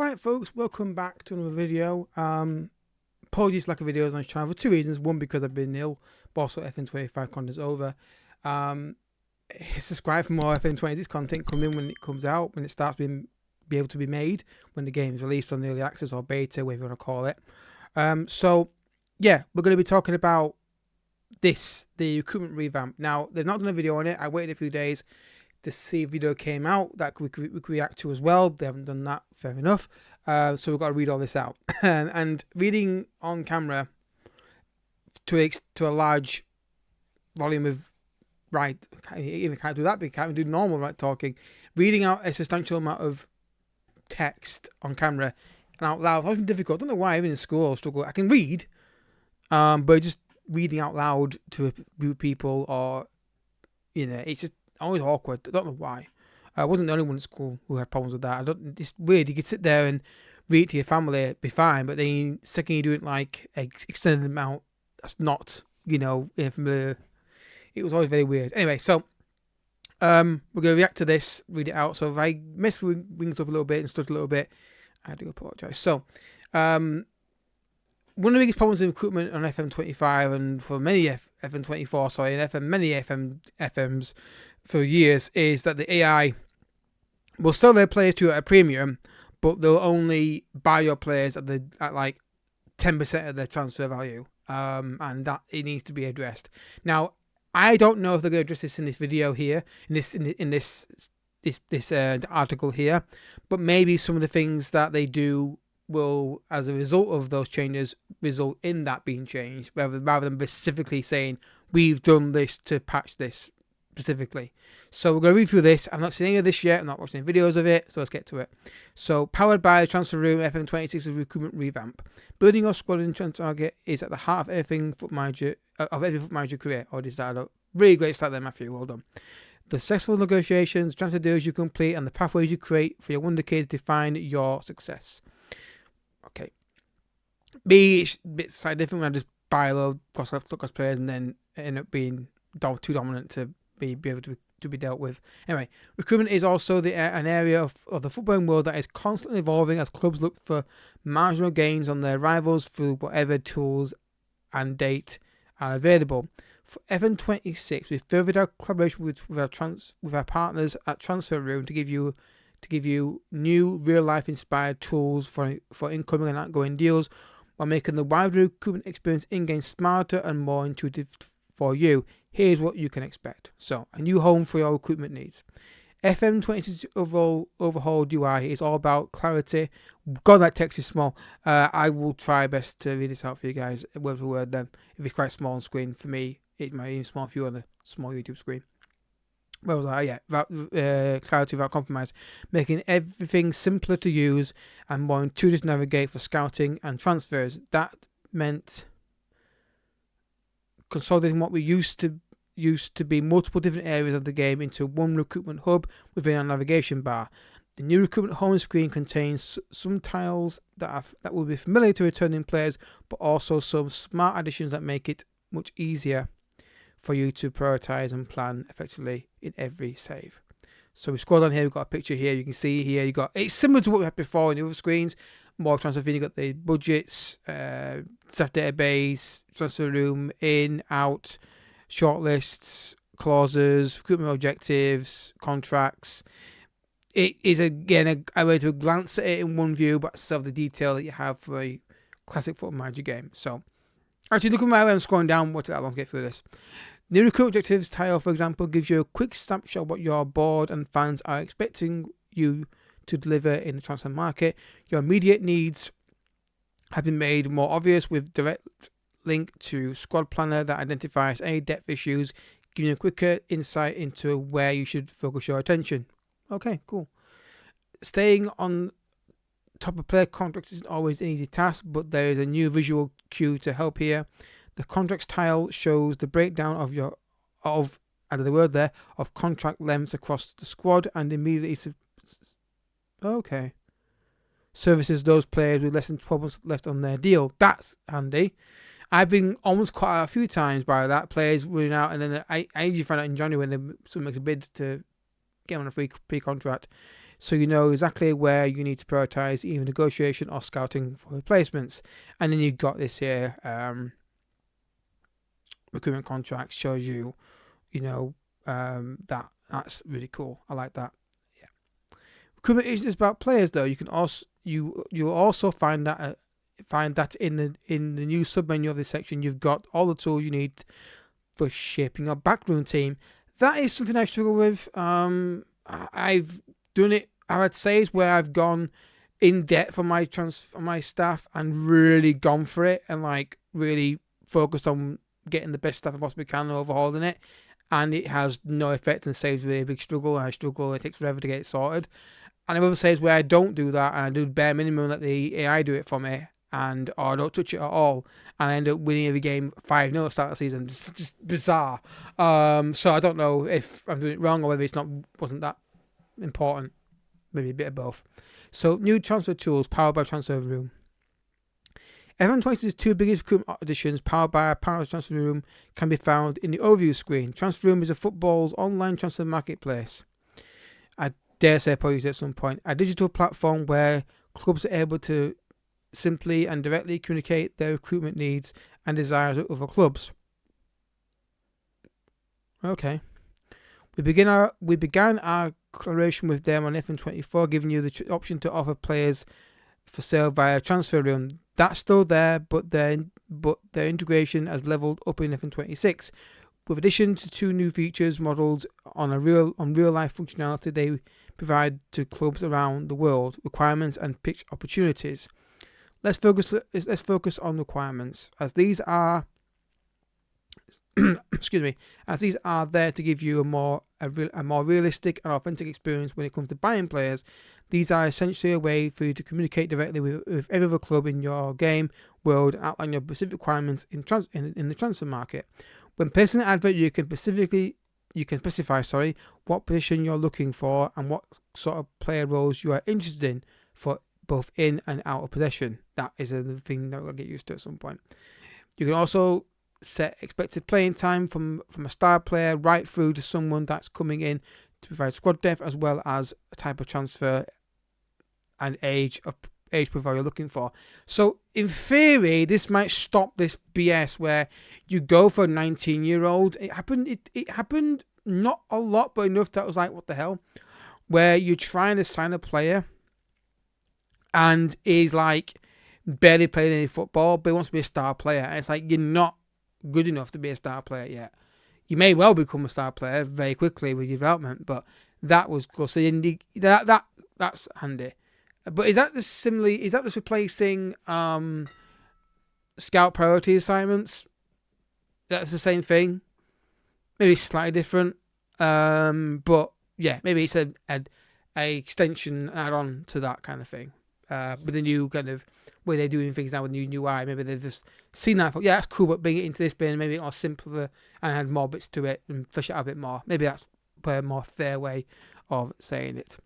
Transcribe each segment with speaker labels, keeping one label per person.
Speaker 1: Alright folks, welcome back to another video. Apologies for lack of videos on this channel for two reasons. One, because I've been ill, but also FM25 content's over. Subscribe for more FM26 content coming when it comes out, when it starts being able to be made, when the game's released on early access or beta, whatever you want to call it. So yeah, we're going to be talking about the recruitment revamp. Now, they've not done a video on it. I waited a few days to see if video came out that we could react to as well. They haven't done that, fair enough. So we've got to read all this out. And reading on camera to a large volume of, right, even can't do that, but can't even do normal right talking. Reading out a substantial amount of text on camera and out loud has been difficult. I don't know why, even in school I struggle. I can read, but just reading out loud to a group of people, or, you know, it's just always awkward. I don't know why. I wasn't the only one at school who had problems with that. It's weird. You could sit there and read to your family, be fine, but then second you do it like an extended amount, that's not, you know, familiar. It was always very weird. Anyway, so we're going to react to this, read it out. So if I mess things up a little bit and stuff a little bit, I do apologise. So one of the biggest problems in recruitment on FM25 and for many FM24, sorry, and many FMs for years is that the AI will sell their players to you at a premium, but they'll only buy your players at like 10% of their transfer value, and that it needs to be addressed. Now, I don't know if they're going to address this in this video here, in this article here, but maybe some of the things that they do will, as a result of those changes, result in that being changed, rather than specifically saying we've done this to patch this specifically. So we're going to read through this. I've not seen any of this yet. I'm not watching any videos of it, so let's get to it. So, powered by the TransferRoom, FM26 Recruitment Revamp. Building your squad in target is at the heart of every foot manager career. Or is that a really great start there, Matthew? Well done. The successful negotiations, transfer deals you complete, and the pathways you create for your wonder kids define your success. Okay. It's a bit slightly different when I just buy a load cost players and then end up being too dominant to be able to be dealt with. Anyway, recruitment is also an area of the footballing world that is constantly evolving as clubs look for marginal gains on their rivals through whatever tools and date are available. For FM26, we've furthered our collaboration with our partners at TransferRoom to give you new real-life inspired tools for incoming and outgoing deals, while making the wider recruitment experience in-game smarter and more intuitive for you. Here's what you can expect. So, a new home for your recruitment needs. FM26 overhauled UI is all about clarity. God, that text is small. I will try best to read this out for you guys, word for word then. If it's quite small on screen, for me, it might be small for you on the small YouTube screen. Where was I? Yeah, clarity without compromise. Making everything simpler to use and more intuitive to navigate for scouting and transfers. That meant consolidating what we used to be multiple different areas of the game into one recruitment hub within our navigation bar. The new recruitment home screen contains some tiles that will be familiar to returning players, but also some smart additions that make it much easier for you to prioritize and plan effectively in every save. So we scroll down here, we've got a picture here. You can see here, it's similar to what we had before in the other screens. More transfer fee, you've got the budgets, staff database, transfer room, in, out, shortlists, clauses, recruitment objectives, contracts. It is again a way to glance at it in one view, but still the detail that you have for a classic football manager game. So, actually, look at my way I'm scrolling down. What's that long to get through this? The recruitment objectives tile, for example, gives you a quick snapshot of what your board and fans are expecting you to deliver in the transfer market. Your immediate needs have been made more obvious with direct link to squad planner that identifies any depth issues, giving you a quicker insight into where you should focus your attention. Okay, cool. Staying on top of player contracts isn't always an easy task, but there is a new visual cue to help here. The contracts tile shows the breakdown of contract lengths across the squad and immediately services those players with less than 12 months left on their deal. That's handy. I've been almost caught out a few times by that. Players running out, and then I usually find out in January when someone makes a bid to get on a free contract. so you know exactly where you need to prioritize either negotiation or scouting for replacements. And then you've got this here recruitment contracts shows you, that's really cool. I like that. Yeah. Recruitment isn't just about players though. You can also you'll also find that in the new submenu of this section, you've got all the tools you need for shaping your backroom team. That is something I struggle with. I've done it. I would say is where I've gone in depth on my staff and really gone for it and like really focused on getting the best stuff I possibly can and overhauling it, and it has no effect and saves a big struggle. I struggle, it takes forever to get it sorted. And I other says where I don't do that and I do bare minimum, let the AI do it for me, and or I don't touch it at all, and I end up winning every game 5-0 at the start of the season. It's just bizarre. So I don't know if I'm doing it wrong or whether wasn't that important. Maybe a bit of both. So new transfer tools powered by TransferRoom. FM26's two biggest recruitment additions, powered by our partner TransferRoom, can be found in the overview screen. TransferRoom is a football's online transfer marketplace. I dare say I'll probably use it at some point. A digital platform where clubs are able to simply and directly communicate their recruitment needs and desires with other clubs. Okay. We began our collaboration with them on FM24, giving you the option to offer players for sale via TransferRoom. That's still there, but their integration has leveled up in FM26. With addition to two new features modelled on real life functionality they provide to clubs around the world, requirements and pitch opportunities. Let's focus on requirements, as these are as these are there to give you a more realistic and authentic experience when it comes to buying players. These are essentially a way for you to communicate directly with every other club in your game world and outline your specific requirements in the transfer market. When placing an advert, you can specify what position you're looking for and what sort of player roles you are interested in for both in and out of possession. That is another thing that we'll get used to at some point. You can also set expected playing time from a star player right through to someone that's coming in to provide squad depth, as well as a type of transfer and age profile you're looking for. So in theory, this might stop this BS where you go for a 19-year-old. It happened not a lot, but enough that was like, what the hell? Where you're trying to sign a player and he's like barely played any football, but he wants to be a star player. And it's like, you're not good enough to be a star player yet. You may well become a star player very quickly with your development, but that was cool. So that's handy. But is that just replacing scout priority assignments? That's the same thing. Maybe slightly different. But yeah, maybe it's a extension add-on to that kind of thing. With the new kind of way they're doing things now with new UI, maybe they've just seen that. Thought, yeah, that's cool, but bring it into this bin, maybe more simpler and add more bits to it and flesh it out a bit more. Maybe that's a more fair way of saying it.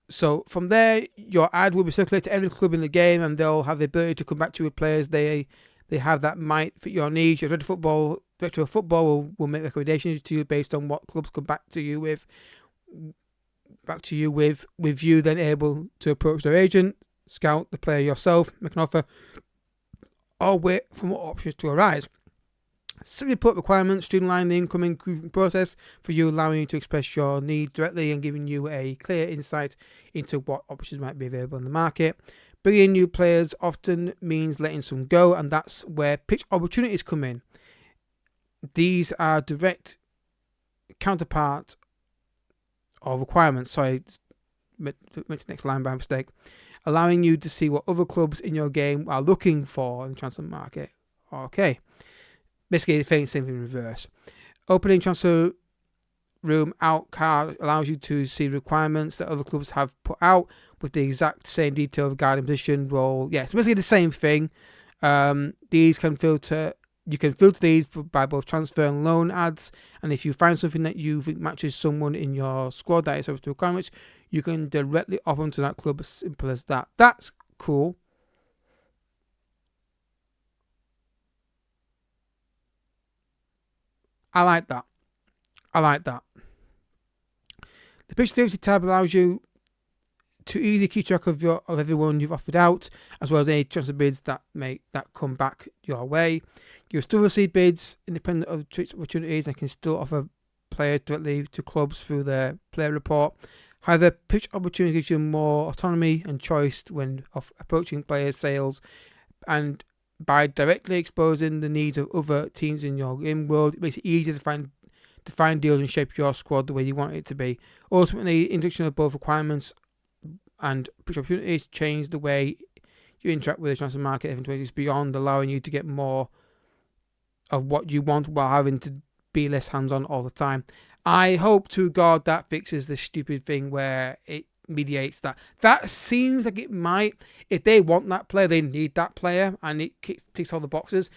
Speaker 1: So from there, your ad will be circulated to every club in the game, and they'll have the ability to come back to you with players they have that might fit your needs. Your director of football will make recommendations to you based on what clubs come back to you with. With you then able to approach their agent, scout the player yourself, make an offer, or wait for more options to arise. Simply put, requirements streamline the incoming recruitment process for you, allowing you to express your needs directly and giving you a clear insight into what options might be available in the market. Bringing in new players often means letting some go, and that's where pitch opportunities come in. These are direct counterpart of requirements. Sorry, went to the next line by mistake. Allowing you to see what other clubs in your game are looking for in the transfer market. Okay. Basically, the same thing in reverse. Opening TransferRoom out card allows you to see requirements that other clubs have put out with the exact same detail regarding position, role. Yeah, it's basically the same thing. These can filter. You can filter these by both transfer and loan ads, and if you find something that you think matches someone in your squad that is subject to requirements, you can directly offer them to that club. As simple as that. That's cool. I like that. The pitch activity tab allows you to easily keep track of everyone you've offered out, as well as any transfer bids that come back your way. You'll still receive bids independent of transfer opportunities and can still offer players directly to clubs through their player report. However, pitch opportunity gives you more autonomy and choice when approaching players' sales, and by directly exposing the needs of other teams in your game world, it makes it easier to find deals and shape your squad the way you want it to be. Ultimately, introduction of both requirements and pitch opportunities change the way you interact with the transfer market. FM26 beyond, allowing you to get more of what you want while having to be less hands-on all the time. I hope to God that fixes this stupid thing where it mediates that. That seems like it might. If they want that player, they need that player, and it ticks all the boxes.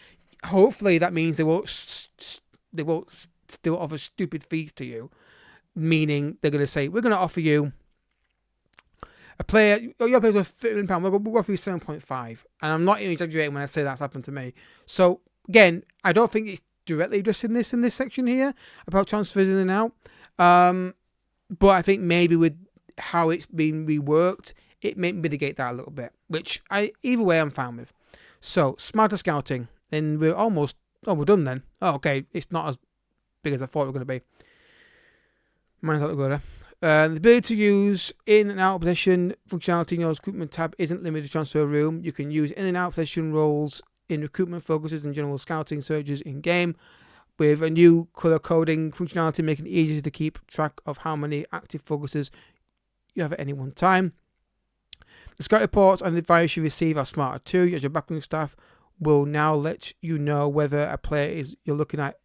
Speaker 1: Hopefully, that means they won't still offer stupid fees to you. Meaning they're going to say, we're going to offer you a player. Your player's worth £30. We'll offer you 7.5, and I'm not even exaggerating when I say that's happened to me. So again, I don't think it's directly addressing this in this section here about transfers in and out. But I think maybe with how it's been reworked, it may mitigate that a little bit, which either way I'm fine with. So smarter scouting, and we're done then. Oh, okay, it's not as big as I thought it was going to be. Mine's out the gutter. The ability to use in and out position functionality in your recruitment tab isn't limited to TransferRoom. You can use in and out position roles in recruitment focuses and general scouting searches in game, with a new color coding functionality making it easier to keep track of how many active focuses you have at any one time. The scout reports and advice you receive are smarter too, as your backroom staff will now let you know whether a player you're looking at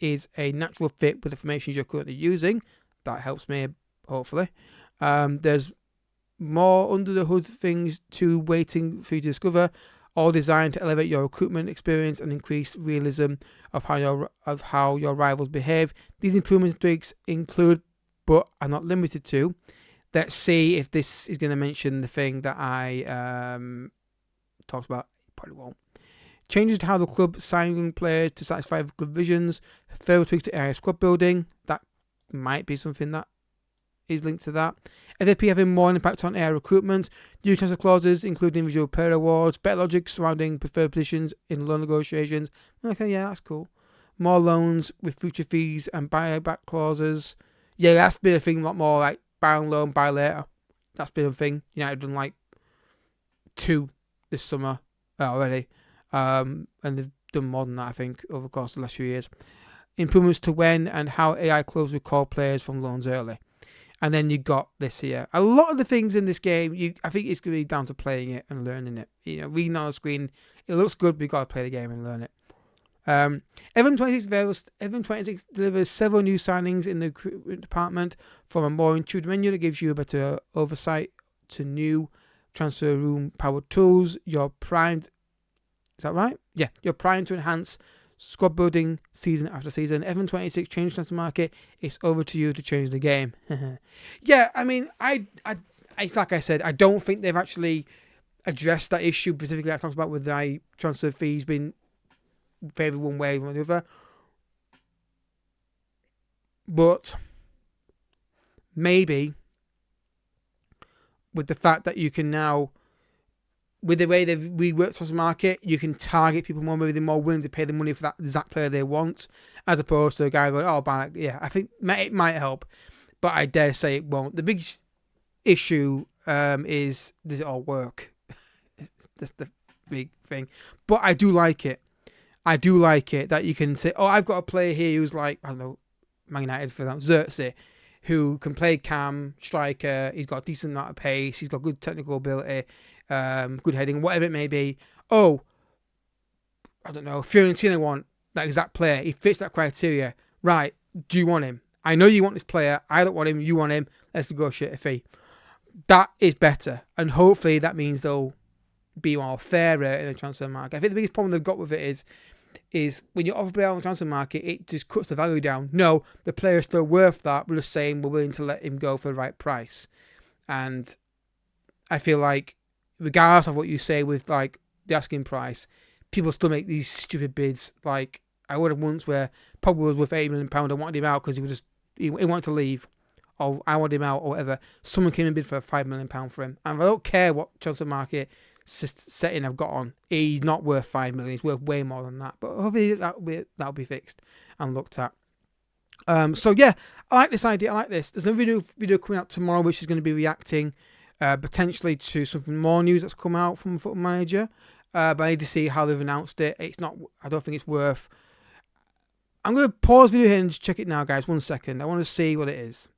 Speaker 1: is a natural fit with the information you're currently using. That helps me, hopefully. There's more under the hood things waiting for you to discover, all designed to elevate your recruitment experience and increase realism of how your rivals behave. These improvement tweaks include, but are not limited to. Let's see if this is going to mention the thing that I talked about. Probably won't. Changes to how the club signing players to satisfy club visions. Further tweaks to area squad building. That might be something that is linked to that. FFP having more impact on area recruitment. New transfer clauses, including individual player awards. Better logic surrounding preferred positions in loan negotiations. Okay, yeah, that's cool. More loans with future fees and buyback clauses. Yeah, that's been a thing a lot more, like buy on loan, buy later. That's been a thing. United done like 2 this summer already. And they've done more than that, I think, over the course of the last few years. Improvements to when and how AI clubs recall players from loans early. And then you got this here. A lot of the things in this game, I think it's going to be down to playing it and learning it. Reading on the screen, it looks good, but you've got to play the game and learn it. FM26 delivers several new signings in the recruitment department from a more intuitive menu that gives you a better oversight to new TransferRoom powered tools. You're primed. Is that right? Yeah, you're primed to enhance squad building season after season. FM26 changed the transfer market. It's over to you to change the game. Yeah, I mean, it's like I said, I don't think they've actually addressed that issue specifically I talked about with the transfer fees being favoured one way or the other. But maybe with the fact that you can now, with the way they've reworked the transfer market, you can target people more. Maybe they're more willing to pay the money for that exact player they want, as opposed to a guy going, oh, yeah, I think it might help, but I dare say it won't. The big issue is, does it all work? That's the big thing. But I do like it. I do like it that you can say, oh, I've got a player here who's like, I don't know, Man United for that, Xerxes, who can play cam, striker, he's got a decent amount of pace, he's got good technical ability, good heading, whatever it may be. Oh, I don't know, Fiorentina want that exact player. He fits that criteria. Right, do you want him? I know you want this player. I don't want him. You want him. Let's negotiate a fee. That is better. And hopefully that means they'll be more fairer in the transfer market. I think the biggest problem they've got with it is when you offer a player on the transfer market, it just cuts the value down. No, the player is still worth that. We're just saying we're willing to let him go for the right price. And I feel like regardless of what you say with like the asking price, people still make these stupid bids. Like I would have once where Pogba was worth £80 million. I wanted him out because he wanted to leave. or I want him out or whatever, someone came and bid for £5 million for him. And I don't care what transfer market setting I've got on, he's not worth £5 million. He's worth way more than that. But hopefully that'll be fixed and looked at. So yeah, I like this idea. I like this. There's a video coming out tomorrow, which is going to be reacting potentially to something more news that's come out from Football Manager. But I need to see how they've announced it. It's not. I don't think it's worth. I'm going to pause the video here and just check it now, guys. 1 second. I want to see what it is.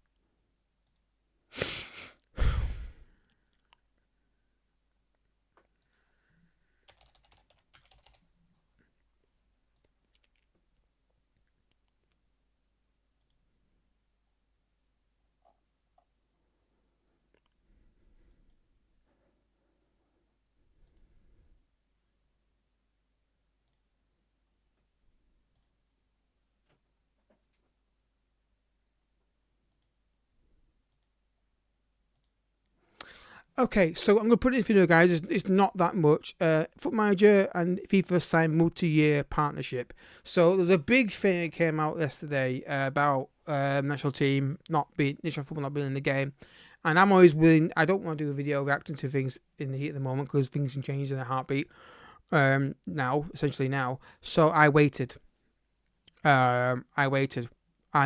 Speaker 1: Okay, so I'm going to put in this video, guys. It's not that much. Foot Manager and FIFA signed multi-year partnership. So there's a big thing that came out yesterday about national football not being in the game. And I'm always willing. I don't want to do a video reacting to things in the heat at the moment because things can change in a heartbeat. Essentially now. So I waited. And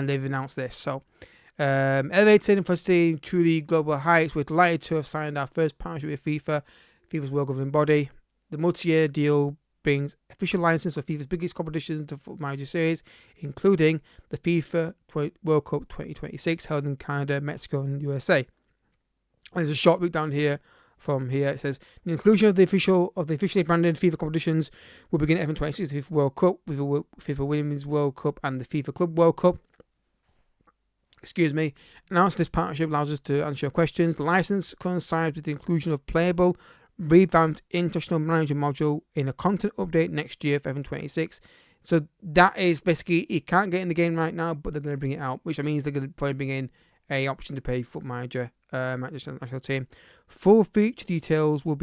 Speaker 1: they've announced this. So. Elevated and foreseen truly global heights, we're delighted to have signed our first partnership with FIFA's well-governing body. The multi-year deal brings official license of FIFA's biggest competitions to Football Manager Series, including the FIFA World Cup 2026 held in Canada, Mexico, and USA. There's a short breakdown here. From here, it says the inclusion of the officially branded FIFA competitions will begin at FM26, the FIFA World Cup, with the FIFA Women's World Cup and the FIFA Club World Cup. Announcing this partnership allows us to answer your questions. The license coincides with the inclusion of playable, revamped international manager module in a content update next year for FM26. So that is basically, it can't get in the game right now, but they're going to bring it out, which means they're going to probably bring in a option to pay Foot Manager national team. Full feature details will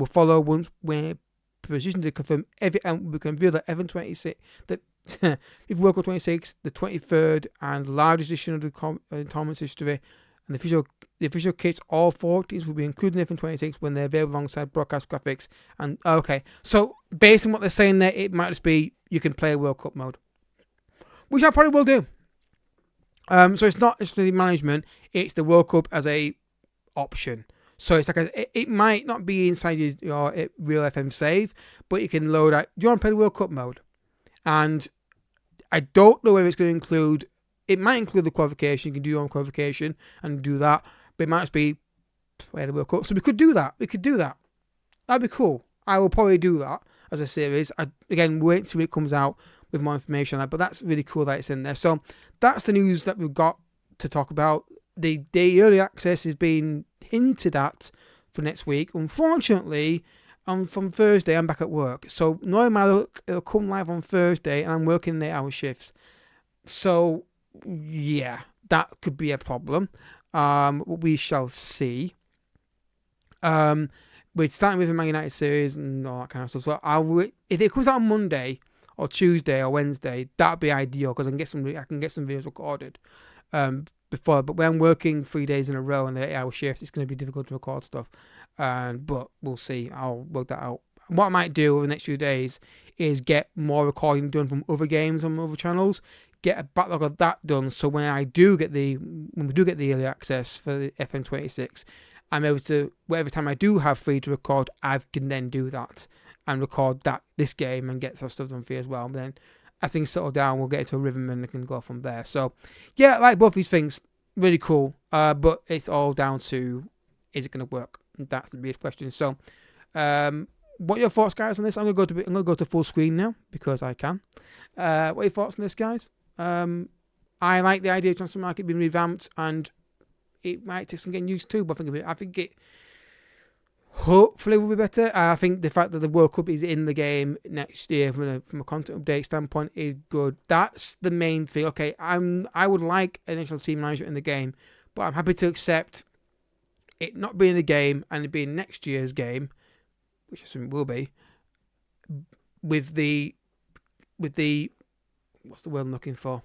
Speaker 1: follow once we're positioned to confirm every element. We can reveal that FM26 that if World Cup 26, the 23rd and largest edition of the tournament's history, and the official kits, all 4 teams will be included in FM26 when they're available alongside broadcast graphics. And okay, so based on what they're saying there, it might just be you can play World Cup mode, which I probably will do. So it's not the management; it's the World Cup as a option. So it's like it might not be inside your real FM save, but you can load out. Do you want to play the World Cup mode? And I don't know whether it's going to include. It might include the qualification. You can do your own qualification and do that, but it might just be play the World Cup. So we could do that. That'd be cool. I will probably do that as a series. Again, wait till it comes out with more information on that. But that's really cool that it's in there. So that's the news that we've got to talk about. The early access is being hinted at for next week. Unfortunately, from Thursday, I'm back at work. So normally it'll come live on Thursday, and I'm working 8-hour shifts. So yeah, that could be a problem. We shall see. We're starting with the Man United series and all that kind of stuff. So if it comes out on Monday or Tuesday or Wednesday, that'd be ideal because I can get some videos recorded before. But when I'm working 3 days in a row and the 8-hour shifts, it's going to be difficult to record stuff. But we'll see. I'll work that out. What I might do over the next few days is get more recording done from other games on other channels, get a backlog of that done. So when we do get the early access for the FM26, I'm able to, whatever time I do have free to record, I can then do that and record this game and get some stuff done for you as well. But then as things settle down, we'll get into a rhythm and I can go from there. So yeah, I like both these things, really cool. But it's all down to, is it going to work? That's the big question. So, what are your thoughts, guys, on this? I'm gonna go to full screen now because I can. What are your thoughts on this, guys? I like the idea of transfer market being revamped, and it might take some getting used to. But I think it hopefully will be better. I think the fact that the World Cup is in the game next year from a content update standpoint is good. That's the main thing. Okay, I would like an initial team manager in the game, but I'm happy to accept it not being the game and it being next year's game, which I assume it will be, with the what's the word I'm looking for?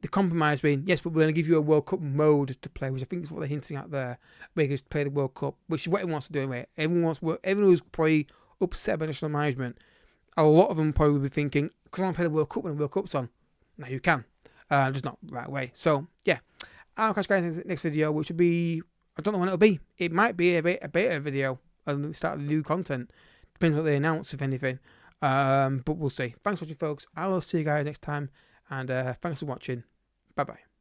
Speaker 1: the compromise being, yes, but we're going to give you a World Cup mode to play, which I think is what they're hinting at there, where you can just play the World Cup, which is what everyone wants to do anyway. Everyone who's probably upset by national management, a lot of them probably will be thinking, because I want to play the World Cup when the World Cup's on. Now you can, just not right away. So, yeah. I'll catch you guys in the next video, which will be, I don't know when it'll be. It might be a beta video and start the new content. Depends what they announce, if anything. But we'll see. Thanks for watching, folks. I will see you guys next time. And thanks for watching. Bye-bye.